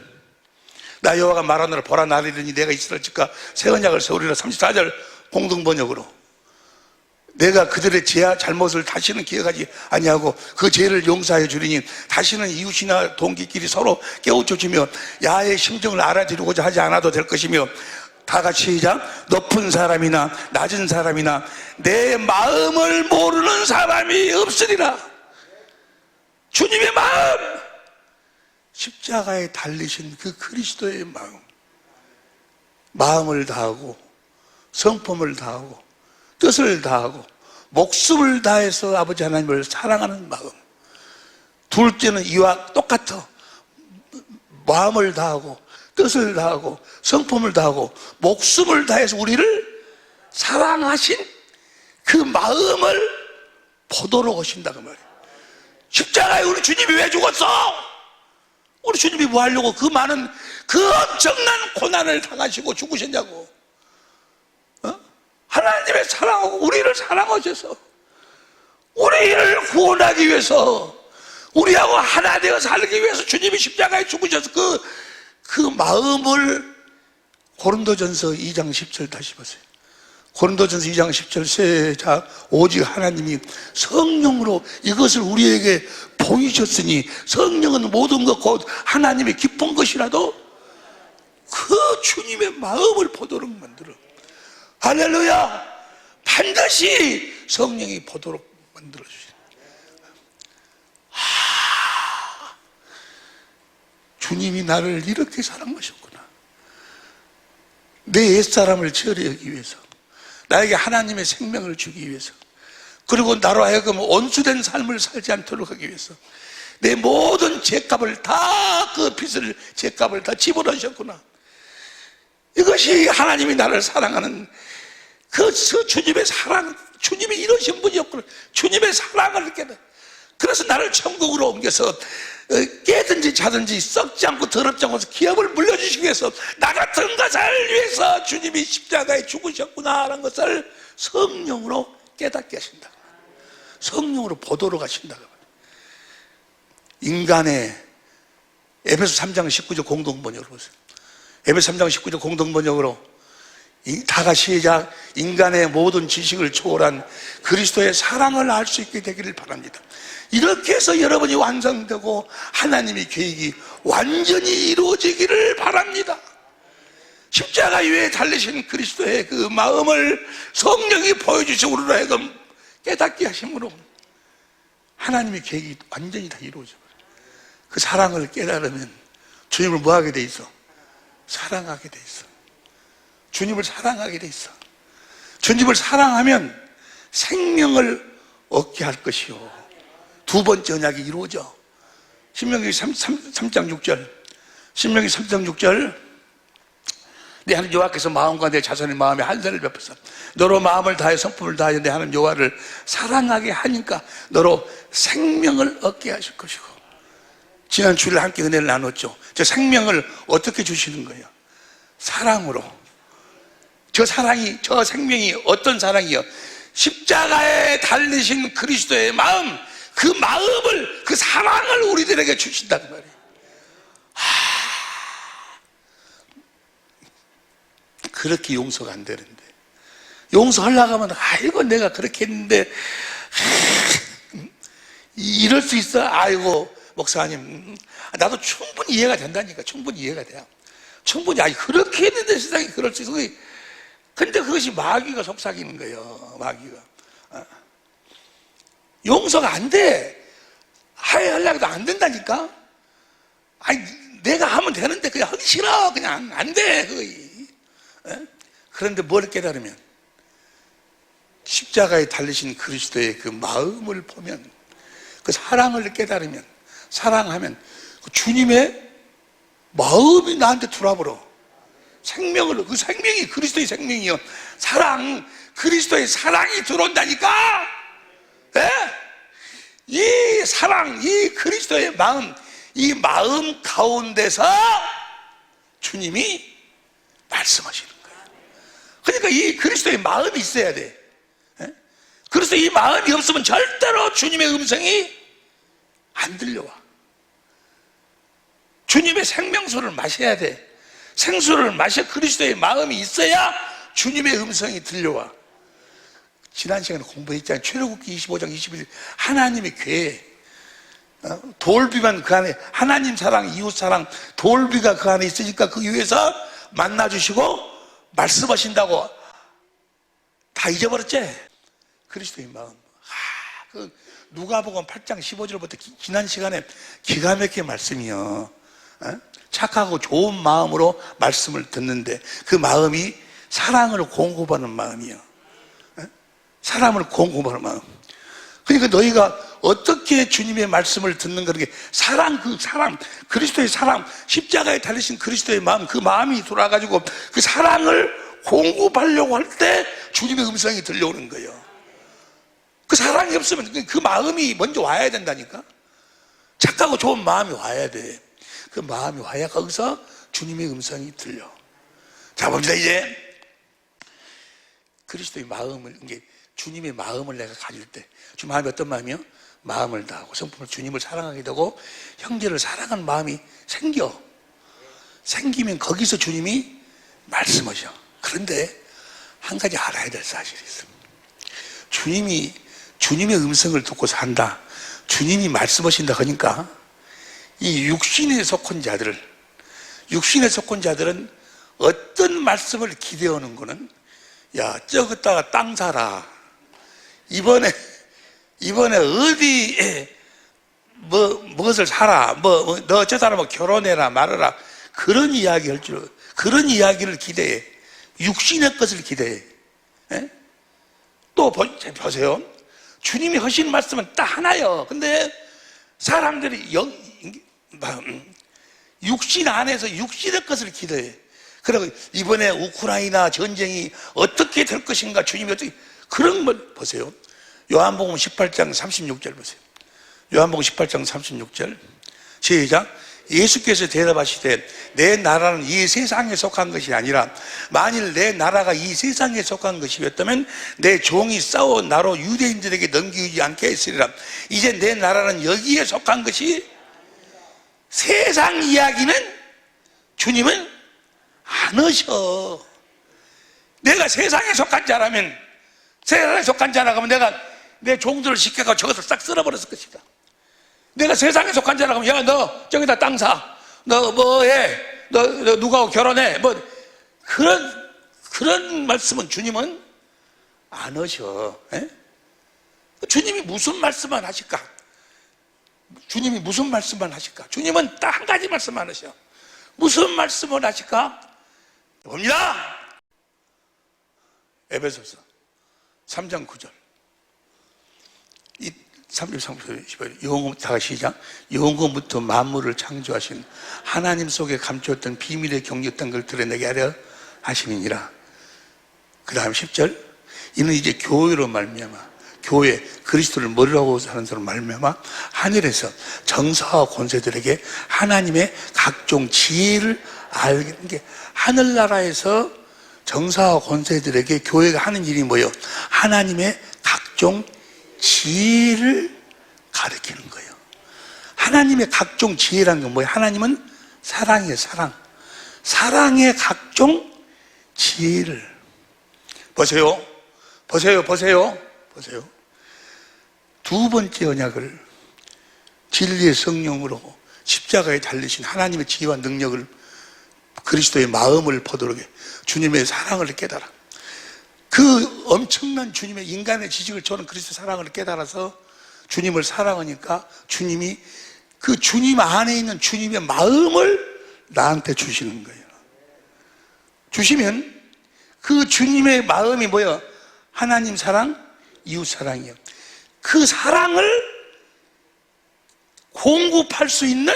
S1: 나 여호와가 말하노라. 보라 날이 이르니 내가 이스라엘 집과 새 언약을 세우리라. 34절 공동번역으로. 내가 그들의 죄와 잘못을 다시는 기억하지 아니하고 그 죄를 용서하여 주리니 다시는 이웃이나 동기끼리 서로 깨우쳐주며 야의 심정을 알아주고자 하지 않아도 될 것이며, 다 같이 시작. 높은 사람이나 낮은 사람이나 내 마음을 모르는 사람이 없으리라. 주님의 마음, 십자가에 달리신 그 그리스도의 마음을 다하고 성품을 다하고 뜻을 다하고 목숨을 다해서 아버지 하나님을 사랑하는 마음. 둘째는 이와 똑같아. 마음을 다하고 뜻을 다하고 성품을 다하고 목숨을 다해서 우리를 사랑하신 그 마음을 보도록 오신다 그 말이에요. 십자가에 우리 주님이 왜 죽었어? 우리 주님이 뭐 하려고 그 많은 그 엄청난 고난을 당하시고 죽으셨냐고. 하나님의 사랑하고 우리를 사랑하셔서 우리를 구원하기 위해서, 우리하고 하나 되어 살기 위해서 주님이 십자가에 죽으셔서 그 마음을 고린도전서 2장 10절 다시 보세요. 고린도전서 2장 10절 시작. 오직 하나님이 성령으로 이것을 우리에게 보이셨으니 성령은 모든 것 곧 하나님의 깊은 것이라도 그 주님의 마음을 보도록 만들어. 할렐루야. 반드시 성령이 보도록 만들어 주시는. 주님이 나를 이렇게 사랑하셨구나. 내 옛사람을 처리하기 위해서, 나에게 하나님의 생명을 주기 위해서, 그리고 나로 하여금 온수된 삶을 살지 않도록 하기 위해서 내 모든 죄값을 다, 그 빚을, 죄값을 다 집어넣으셨구나. 이것이 하나님이 나를 사랑하는 그 주님의 사랑, 주님이 이러신 분이었구나. 주님의 사랑을 깨달아. 그래서 나를 천국으로 옮겨서 깨든지 자든지 썩지 않고 더럽지 않고 기업을 물려주시기 위해서, 나 같은 것을 위해서 주님이 십자가에 죽으셨구나라는 것을 성령으로 깨닫게 하신다. 성령으로 보도록 하신다. 인간의, 에베소 3장 19절 공동번역으로 보세요. 에베소 3장 19절 공동번역으로 다가 시작. 인간의 모든 지식을 초월한 그리스도의 사랑을 알 수 있게 되기를 바랍니다. 이렇게 해서 여러분이 완성되고 하나님의 계획이 완전히 이루어지기를 바랍니다. 십자가 위에 달리신 그리스도의 그 마음을 성령이 보여주시고 우리로 하여금 깨닫게 하심으로 하나님의 계획이 완전히 다 이루어져요. 그 사랑을 깨달으면 주님을 뭐하게 돼 있어? 사랑하게 돼 있어. 주님을 사랑하게 돼 있어. 주님을 사랑하면 생명을 얻게 할 것이요, 두 번째 언약이 이루어져. 신명기 3장 6절. 신명기 3장 6절. 내 하나님 여호와께서 마음과 내 자손의 마음에 한세를 베푸사 너로 마음을 다해 성품을 다하여 내 하나님 여호와를 사랑하게 하니까 너로 생명을 얻게 하실 것이고. 지난 주일 함께 은혜를 나눴죠. 저 생명을 어떻게 주시는 거예요? 사랑으로. 저 사랑이, 저 생명이 어떤 사랑이요? 십자가에 달리신 그리스도의 마음, 그 마음을, 그 사랑을 우리들에게 주신단 말이에요. 그렇게 용서가 안 되는데, 용서하려고 하면 아이고 내가 그렇게 했는데 이럴 수 있어? 아이고 목사님, 나도 충분히 이해가 된다니까. 충분히 이해가 돼요. 충분히. 아니 그렇게 했는데 세상에 그럴 수 있어. 근데 그것이 마귀가 속삭이는 거예요. 마귀가. 용서가 안 돼. 하려고 해도 안 된다니까. 아니 내가 하면 되는데 그냥 하기 싫어. 그냥 안 돼. 그런데 뭘 깨달으면, 십자가에 달리신 그리스도의 그 마음을 보면, 그 사랑을 깨달으면, 사랑하면 그 주님의 마음이 나한테 들어와버려. 생명을, 그 생명이 그리스도의 생명이요, 사랑, 그리스도의 사랑이 들어온다니까. 예? 이 사랑, 이 그리스도의 마음, 이 마음 가운데서 주님이 말씀하시는 거예요. 그러니까 이 그리스도의 마음이 있어야 돼. 예? 그래서 이 마음이 없으면 절대로 주님의 음성이 안 들려와. 주님의 생명수를 마셔야 돼. 생수를 마셔. 그리스도의 마음이 있어야 주님의 음성이 들려와. 지난 시간에 공부했잖아요. 출애굽기 25장 21절. 하나님의 계획, 돌비만 그 안에, 하나님 사랑, 이웃 사랑, 돌비가 그 안에 있으니까 그 위에서 만나주시고 말씀하신다고. 다 잊어버렸지? 그리스도의 마음. 그 누가복음 8장 15절부터 지난 시간에 기가 막힌 말씀이요. 착하고 좋은 마음으로 말씀을 듣는데 그 마음이 사랑을 공급하는 마음이요. 사람을 공급하는 마음. 그러니까 너희가 어떻게 주님의 말씀을 듣는 거, 그렇게 사랑, 그 사랑, 그리스도의 사랑, 십자가에 달리신 그리스도의 마음, 그 마음이 돌아가지고 그 사랑을 공급하려고 할 때 주님의 음성이 들려오는 거예요. 그 사랑이 없으면 그 마음이 먼저 와야 된다니까. 착하고 좋은 마음이 와야 돼. 그 마음이 와야 거기서 주님의 음성이 들려. 자, 봅시다. 이제 그리스도의 마음을, 이게 주님의 마음을 내가 가질 때, 주님 마음이 어떤 마음이요? 마음을 다하고 성품을, 주님을 사랑하게 되고 형제를 사랑하는 마음이 생기면 거기서 주님이 말씀하셔. 그런데 한 가지 알아야 될 사실이 있습니다. 주님의 음성을 듣고 산다, 주님이 말씀하신다 하니까 이 육신에 속한 자들은 어떤 말씀을 기대하는 거는, 야, 저기다가 땅 사라, 이번에 어디에 무엇을 사라, 너 저 사람하고 결혼해라 말아라, 그런 이야기를 기대해. 육신의 것을 기대해. 예? 또 보세요. 주님이 하신 말씀은 딱 하나요. 근데 사람들이 육신 안에서 육신의 것을 기대해. 그리고 이번에 우크라이나 전쟁이 어떻게 될 것인가, 주님이 어떻게, 그런 걸 보세요. 요한복음 18장 36절 보세요. 요한복음 18장 36절 시작. 예수께서 대답하시되 내 나라는 이 세상에 속한 것이 아니라 만일 내 나라가 이 세상에 속한 것이었다면 내 종이 싸워 나로 유대인들에게 넘기지 않게 했으리라. 이제 내 나라는 여기에 속한 것이, 세상 이야기는 주님은 안 하셔. 내가 세상에 속한 자라면, 세상에 속한 자라고 하면 내가 내 종들을 시켜가지고 저것을 싹 쓸어버렸을 것이다. 내가 세상에 속한 자라고 하면, 야, 너 저기다 땅 사, 너 뭐 해, 너 누구하고 결혼해, 뭐 그런 말씀은 주님은 안 하셔. 에? 주님이 무슨 말씀만 하실까? 주님은 딱 한 가지 말씀만 하셔. 무슨 말씀을 하실까? 봅니다. 에베소서 3장 9절. 이 33절 영원부터 시작. 영원부터 만물을 창조하신 하나님 속에 감추었던 비밀의 경륜했던 걸 드러내게 하려 하심이니라. 그 다음 10절. 이는 이제 교회로 말미암아, 교회, 그리스도를 머리라고 하는 사람 말미암아 하늘에서 정사와 권세들에게 하나님의 각종 지혜를 알게, 게 하늘나라에서 정사와 권세들에게 교회가 하는 일이 뭐예요? 하나님의 각종 지혜를 가르치는 거예요. 하나님의 각종 지혜라는 건 뭐예요? 하나님은 사랑이에요. 사랑의 각종 지혜를. 보세요. 두 번째 언약을 진리의 성령으로 십자가에 달리신 하나님의 지혜와 능력을, 그리스도의 마음을 보도록 해. 주님의 사랑을 깨달아. 그 엄청난 주님의 인간의 지식을 저는 그리스도 사랑을 깨달아서 주님을 사랑하니까 주님이 그 주님 안에 있는 주님의 마음을 나한테 주시는 거예요. 주시면 그 주님의 마음이 뭐예요? 하나님 사랑, 이웃 사랑이에요. 그 사랑을 공급할 수 있는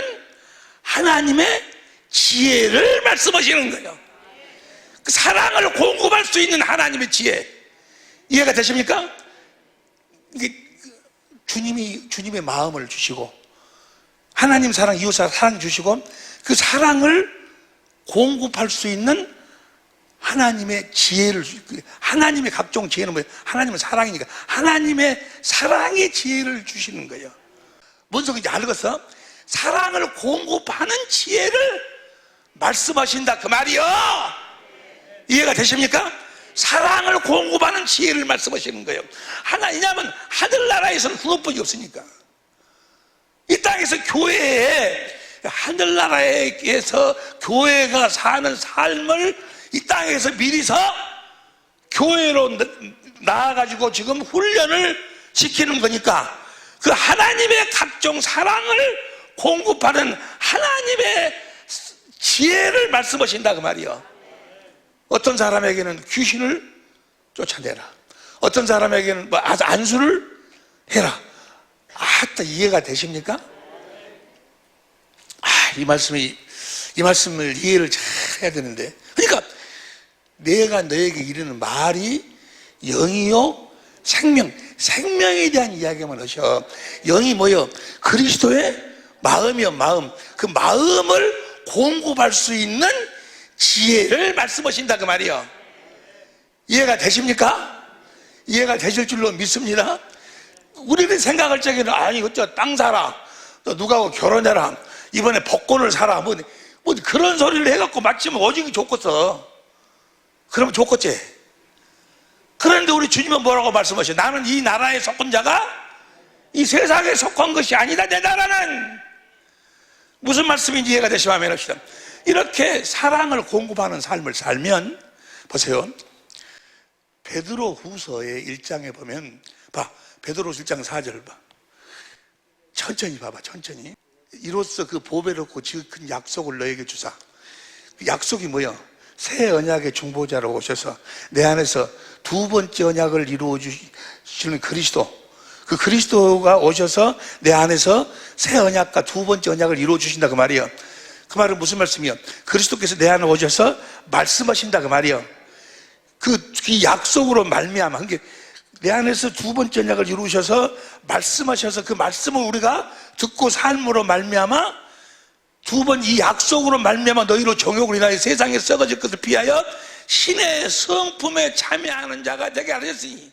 S1: 하나님의 지혜를 말씀하시는 거예요. 그 사랑을 공급할 수 있는 하나님의 지혜. 이해가 되십니까? 주님의 마음을 주시고, 하나님 사랑, 이웃 사랑 주시고, 그 사랑을 공급할 수 있는 하나님의 지혜를, 하나님의 각종 지혜는 뭐예요? 하나님은 사랑이니까 하나님의 사랑의 지혜를 주시는 거예요. 뭔 소리인지 알겠어? 사랑을 공급하는 지혜를 말씀하신다, 그 말이요. 이해가 되십니까? 사랑을 공급하는 지혜를 말씀하시는 거예요. 왜냐하면 하늘나라에서는 그것뿐이 없으니까. 이 땅에서 교회에, 하늘나라에서 교회가 사는 삶을 이 땅에서 미리서 교회로 나와가지고 지금 훈련을 시키는 거니까, 그 하나님의 각종 사랑을 공급하는 하나님의 지혜를 말씀하신다, 그 말이요. 어떤 사람에게는 귀신을 쫓아내라, 어떤 사람에게는 안수를 해라. 이해가 되십니까? 이 말씀을 이해를 잘 해야 되는데, 그러니까 내가 너에게 이르는 말이 영이요 생명에 대한 이야기만 하셔. 영이 뭐요? 그리스도의 마음이요, 마음. 그 마음을 공급할 수 있는 지혜를 말씀하신다, 그 말이요. 이해가 되십니까? 이해가 되실 줄로 믿습니다. 우리는 생각할 적에는, 어쩌 땅 사라, 또 누가하고 결혼해라, 이번에 복권을 사라, 뭐 그런 소리를 해갖고 마치면 오직이 좋겠어. 그러면 좋겠지. 그런데 우리 주님은 뭐라고 말씀하셔요? 나는 이 나라에 속한 자가 이 세상에 속한 것이 아니다. 내 나라는 무슨 말씀인지 이해가 되시면 아멘 합시다. 이렇게 사랑을 공급하는 삶을 살면, 보세요, 베드로 후서의 1장에 보면, 베드로 1장 4절 봐. 천천히 봐봐, 천천히. 이로써 그 보배롭고 지극한 약속을 너에게 주사. 그 약속이 뭐야? 새 언약의 중보자로 오셔서 내 안에서 두 번째 언약을 이루어 주시는 그리스도, 그 그리스도가 오셔서 내 안에서 새 언약과 두 번째 언약을 이루어 주신다 그 말이에요. 그 말은 무슨 말씀이요? 그리스도께서 내 안에 오셔서 말씀하신다 그 말이에요. 그 약속으로 말미암아, 그러니까 내 안에서 두 번째 언약을 이루셔서 말씀하셔서 그 말씀을 우리가 듣고 삶으로 말미암아 두 번 이 약속으로 말미암아 너희로 정욕을 인하여 세상에 썩어질 것을 피하여 신의 성품에 참여하는 자가 되게 하셨으니,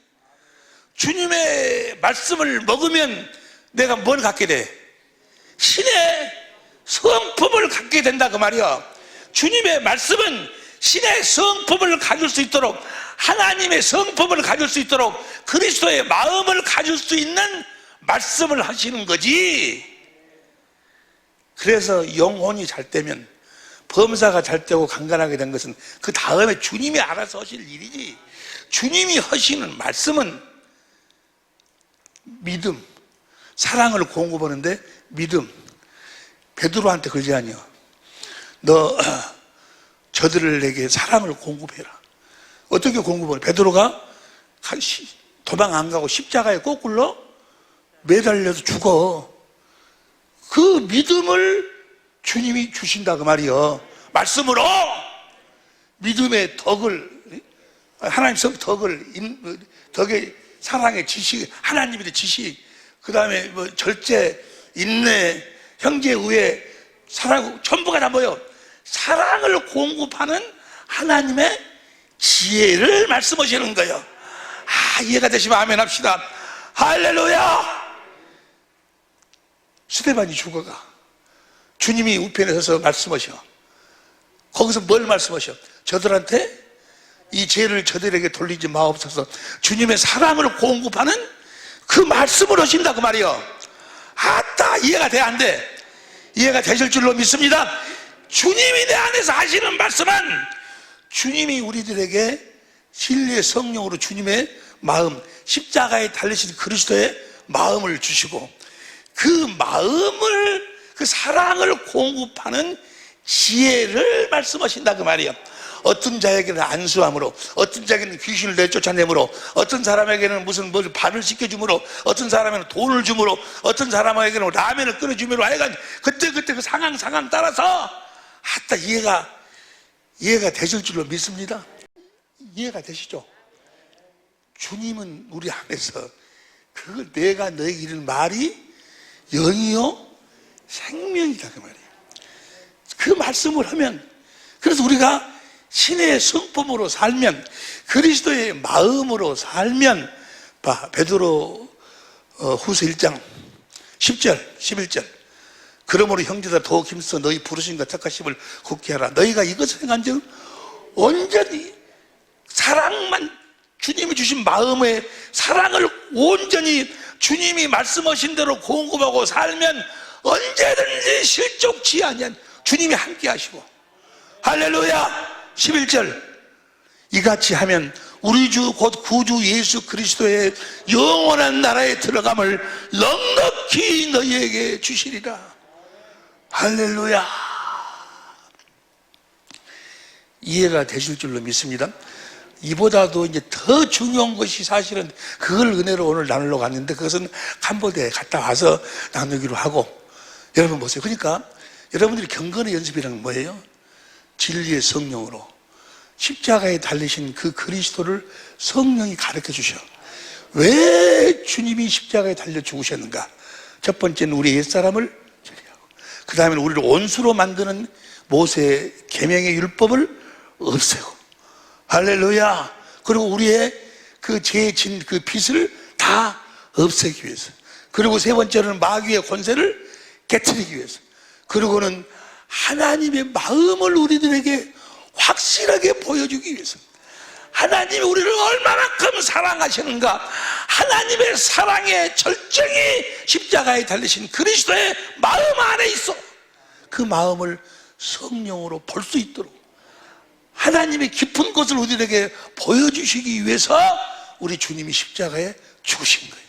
S1: 주님의 말씀을 먹으면 내가 뭘 갖게 돼? 신의 성품을 갖게 된다 그 말이야. 주님의 말씀은 신의 성품을 가질 수 있도록, 하나님의 성품을 가질 수 있도록 그리스도의 마음을 가질 수 있는 말씀을 하시는 거지. 그래서 영혼이 잘 되면, 범사가 잘 되고 강건하게 된 것은 그 다음에 주님이 알아서 하실 일이지. 주님이 하시는 말씀은 믿음, 사랑을 공급하는데 믿음. 베드로한테 그러지 아니요. 너 저들에게 사랑을 공급해라. 어떻게 공급을? 베드로가 도망 안 가고 십자가에 거꾸로 매달려서 죽어. 그 믿음을 주님이 주신다 그 말이요. 말씀으로 믿음의 덕을, 하나님 성 덕의 사랑의 지식, 하나님의 지식, 그 다음에 뭐 절제, 인내, 형제 우애, 사랑, 전부가 다 뭐예요? 사랑을 공급하는 하나님의 지혜를 말씀하시는 거예요. 이해가 되시면 아멘 합시다. 할렐루야. 스데반이 죽어가. 주님이 우편에 서서 말씀하셔. 거기서 뭘 말씀하셔? 저들한테 이 죄를 저들에게 돌리지 마옵소서. 주님의 사랑을 공급하는 그 말씀을 하신다 그 말이요. 아따, 이해가 돼 안 돼? 이해가 되실 줄로 믿습니다. 주님이 내 안에서 하시는 말씀은 주님이 우리들에게 진리의 성령으로 주님의 마음, 십자가에 달리신 그리스도의 마음을 주시고, 그 마음을, 그 사랑을 공급하는 지혜를 말씀하신다 그 말이에요. 어떤 자에게는 안수함으로, 어떤 자에게는 귀신을 내쫓아내므로, 어떤 사람에게는 무슨 뭘 밥을 시켜줌으로, 어떤 사람에게는 돈을 주므로, 어떤 사람에게는 라면을 끓여주므로, 하여간 그때 그 상황 따라서 아따, 이해가 되실 줄로 믿습니다. 이해가 되시죠? 주님은 우리 안에서 그걸 내가 너에게 이르는 말이 영이요 생명이다 그 말이에요. 그 말씀을 하면, 그래서 우리가 신의 성품으로 살면, 그리스도의 마음으로 살면, 베드로 후서 1장 10절 11절 그러므로 형제들 더욱 힘써 너희 부르심과 택하심을 굳게 하라. 너희가 이것을 행한 즉 온전히 사랑만, 주님이 주신 마음의 사랑을 온전히 주님이 말씀하신 대로 공급하고 살면 언제든지 실족치 아니한 주님이 함께 하시고, 할렐루야. 11절 이같이 하면 우리 주 곧 구주 예수 그리스도의 영원한 나라에 들어감을 넉넉히 너희에게 주시리라. 할렐루야. 이해가 되실 줄로 믿습니다. 이보다도 이제 더 중요한 것이 사실은 그걸 은혜로 오늘 나누려고 왔는데, 그것은 캄보디아에 갔다 와서 나누기로 하고, 여러분 보세요. 그러니까 여러분들이 경건의 연습이라는 건 뭐예요? 진리의 성령으로 십자가에 달리신 그 그리스도를 성령이 가르쳐 주셔. 왜 주님이 십자가에 달려 죽으셨는가? 첫 번째는 우리 옛사람을 처리하고, 그 다음에는 우리를 원수로 만드는 모세의 계명의 율법을 없애고, 할렐루야. 그리고 우리의 그 죄의 진, 그 빚을 다 없애기 위해서, 그리고 세 번째로는 마귀의 권세를 깨트리기 위해서, 그리고는 하나님의 마음을 우리들에게 확실하게 보여주기 위해서, 하나님이 우리를 얼마만큼 사랑하시는가, 하나님의 사랑의 절정이 십자가에 달리신 그리스도의 마음 안에 있어. 그 마음을 성령으로 볼 수 있도록 하나님의 깊은 것을 우리에게 보여주시기 위해서 우리 주님이 십자가에 죽으신 거예요.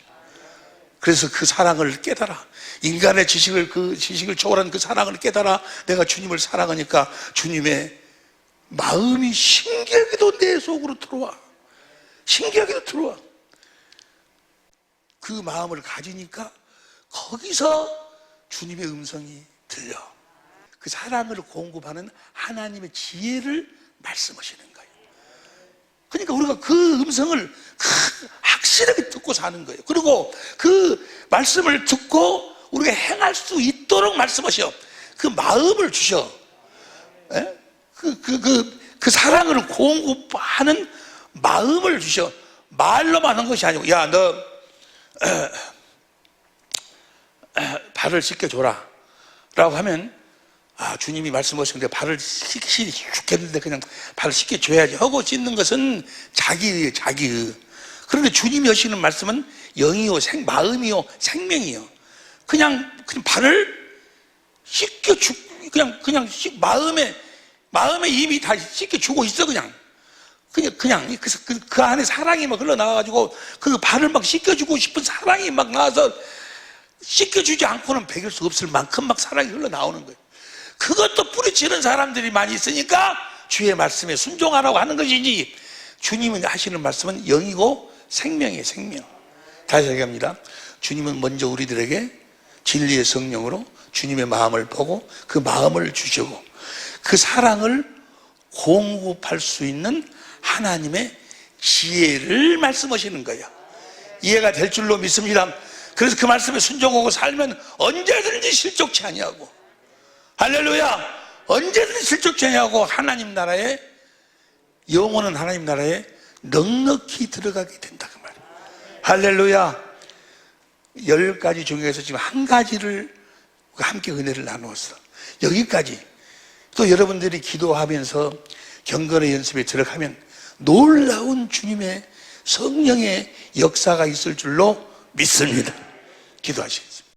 S1: 그래서 그 사랑을 깨달아, 인간의 지식을, 그 지식을 초월한 그 사랑을 깨달아 내가 주님을 사랑하니까 주님의 마음이 신기하게도 내 속으로 들어와. 신기하게도 들어와. 그 마음을 가지니까 거기서 주님의 음성이 들려. 그 사랑을 공급하는 하나님의 지혜를 말씀하시는 거예요. 그러니까 우리가 그 음성을 확실하게 듣고 사는 거예요. 그리고 그 말씀을 듣고 우리가 행할 수 있도록 말씀하셔. 그 마음을 주셔. 그 사랑을 공급하는 마음을 주셔. 말로만 하는 것이 아니고, 야, 너 발을 씻겨줘라 라고 하면, 아, 주님이 말씀하셨는데 발을 씻기 죽겠는데 그냥 발을 씻겨줘야지 하고 씻는 것은 자기의. 그런데 주님이 하시는 말씀은 영이요, 마음이요, 생명이요. 그냥 발을 그냥 마음에 이미 다 씻겨주고 있어. 그냥 그 안에 사랑이 막 흘러나와가지고 그 발을 막 씻겨주고 싶은 사랑이 막 나와서 씻겨주지 않고는 베길 수 없을 만큼 막 사랑이 흘러나오는 거예요. 그것도 뿌리치는 사람들이 많이 있으니까 주의 말씀에 순종하라고 하는 것이지, 주님은 하시는 말씀은 영이고 생명이에요. 생명. 다시 얘기합니다. 주님은 먼저 우리들에게 진리의 성령으로 주님의 마음을 보고 그 마음을 주시고 그 사랑을 공급할 수 있는 하나님의 지혜를 말씀하시는 거예요. 이해가 될 줄로 믿습니다. 그래서 그 말씀에 순종하고 살면 언제든지 실족치 아니하고, 할렐루야, 언제든지 실족치 아니하고 하나님 나라에, 영원한 하나님 나라에 넉넉히 들어가게 된다 그 말이에요. 할렐루야. 10가지 중에서 지금 한 가지를 함께 은혜를 나누었어. 여기까지. 또 여러분들이 기도하면서 경건의 연습에 들어가면 놀라운 주님의 성령의 역사가 있을 줄로 믿습니다. 기도하시겠습니다.